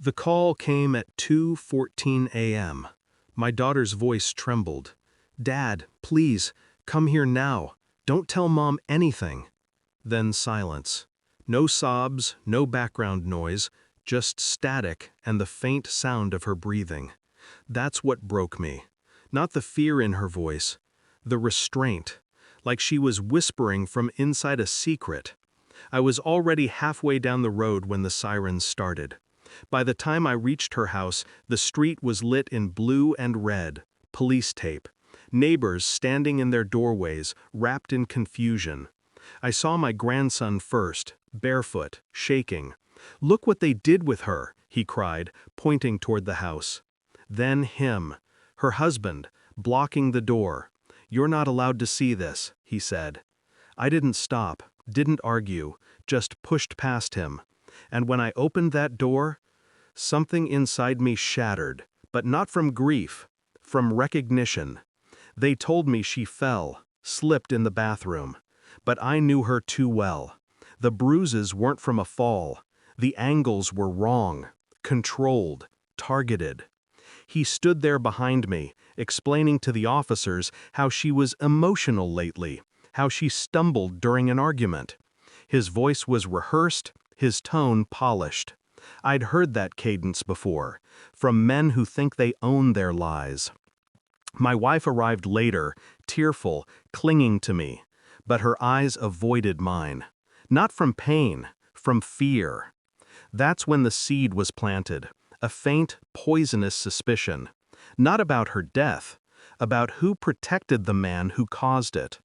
The call came at 2:14 a.m. My daughter's voice trembled. "Dad, please, come here now. Don't tell Mom anything." Then silence. No sobs, no background noise, just static and the faint sound of her breathing. That's what broke me. Not the fear in her voice, the restraint, like she was whispering from inside a secret. I was already halfway down the road when the sirens started. By the time I reached her house, the street was lit in blue and red, police tape, neighbors standing in their doorways, wrapped in confusion. I saw my grandson first, barefoot, shaking. "Look what they did with her," he cried, pointing toward the house. Then him, her husband, blocking the door. "You're not allowed to see this," he said. I didn't stop, didn't argue, just pushed past him. And when I opened that door, something inside me shattered, but not from grief, from recognition. They told me she fell, slipped in the bathroom. But I knew her too well. The bruises weren't from a fall. The angles were wrong, controlled, targeted. He stood there behind me, explaining to the officers how she was emotional lately, how she stumbled during an argument. His voice was rehearsed, his tone polished. I'd heard that cadence before, from men who think they own their lies. My wife arrived later, tearful, clinging to me, but her eyes avoided mine. Not from pain, from fear. That's when the seed was planted, a faint, poisonous suspicion. Not about her death, about who protected the man who caused it.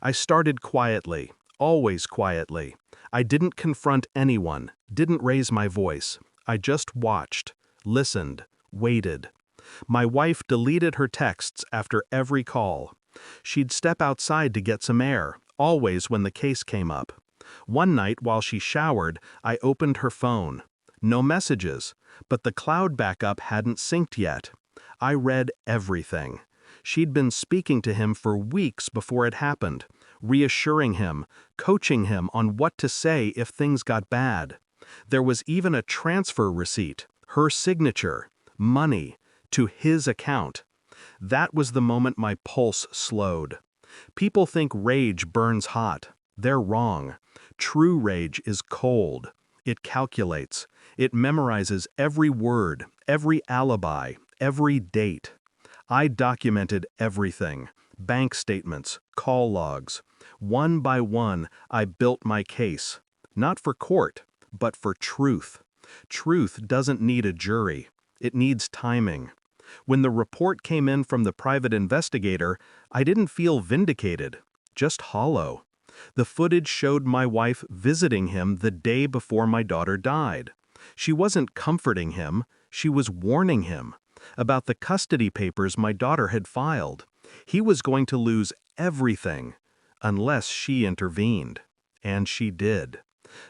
I started quietly, always quietly. I didn't confront anyone, didn't raise my voice. I just watched, listened, waited. My wife deleted her texts after every call. She'd step outside to get some air, always when the case came up. One night while she showered, I opened her phone. No messages, but the cloud backup hadn't synced yet. I read everything. She'd been speaking to him for weeks before it happened, reassuring him, coaching him on what to say if things got bad. There was even a transfer receipt, her signature, money, to his account. That was the moment my pulse slowed. People think rage burns hot. They're wrong. True rage is cold. It calculates. It memorizes every word, every alibi, every date. I documented everything. Bank statements, call logs. One by one, I built my case. Not for court, but for truth. Truth doesn't need a jury. It needs timing. When the report came in from the private investigator, I didn't feel vindicated, just hollow. The footage showed my wife visiting him the day before my daughter died. She wasn't comforting him, she was warning him about the custody papers my daughter had filed. He was going to lose everything, unless she intervened. And she did.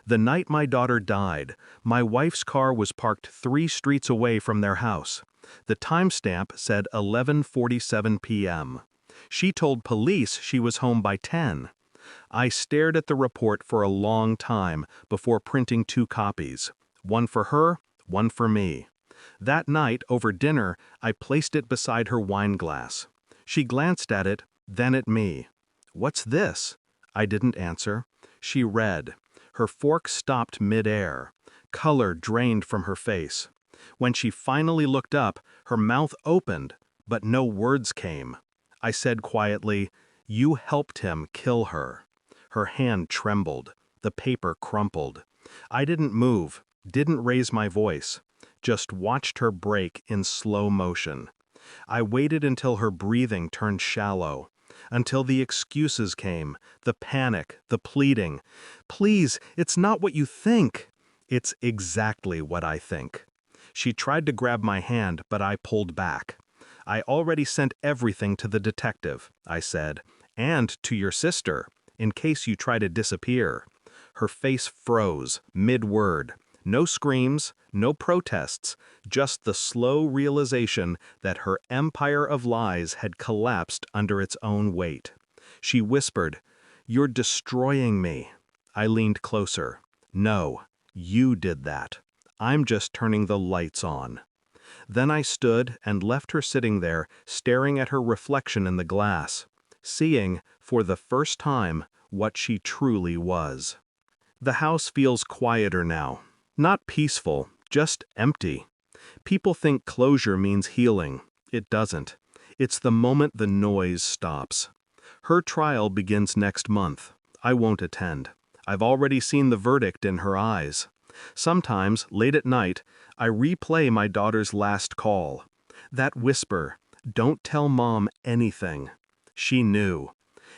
The night my daughter died, my wife's car was parked 3 streets away from their house. The timestamp said 11:47 p.m. She told police she was home by 10. I stared at the report for a long time before printing 2 copies, one for her, one for me. That night, over dinner, I placed it beside her wine glass. She glanced at it, then at me. "What's this?" I didn't answer. She read. Her fork stopped mid-air. Color drained from her face. When she finally looked up, her mouth opened, but no words came. I said quietly, "You helped him kill her." Her hand trembled. The paper crumpled. I didn't move, didn't raise my voice. Just watched her break in slow motion. I waited until her breathing turned shallow, until the excuses came, the panic, the pleading. "Please, it's not what you think." "It's exactly what I think." She tried to grab my hand, but I pulled back. "I already sent everything to the detective," I said, "and to your sister, in case you try to disappear." Her face froze, mid-word. No screams, no protests, just the slow realization that her empire of lies had collapsed under its own weight. She whispered, "You're destroying me." I leaned closer. "No, you did that. I'm just turning the lights on. Then I stood and left her sitting there, staring at her reflection in the glass, seeing, for the first time, what she truly was. The house feels quieter now. Not peaceful, just empty. People think closure means healing. It doesn't. It's the moment the noise stops. Her trial begins next month. I won't attend. I've already seen the verdict in her eyes. Sometimes, late at night, I replay my daughter's last call. That whisper, "Don't tell Mom anything." She knew.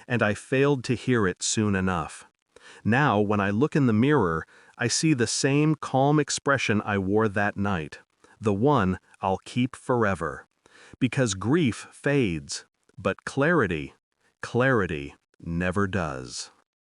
And I failed to hear it soon enough. Now, when I look in the mirror, I see the same calm expression I wore that night. The one I'll keep forever. Because grief fades, but clarity never does.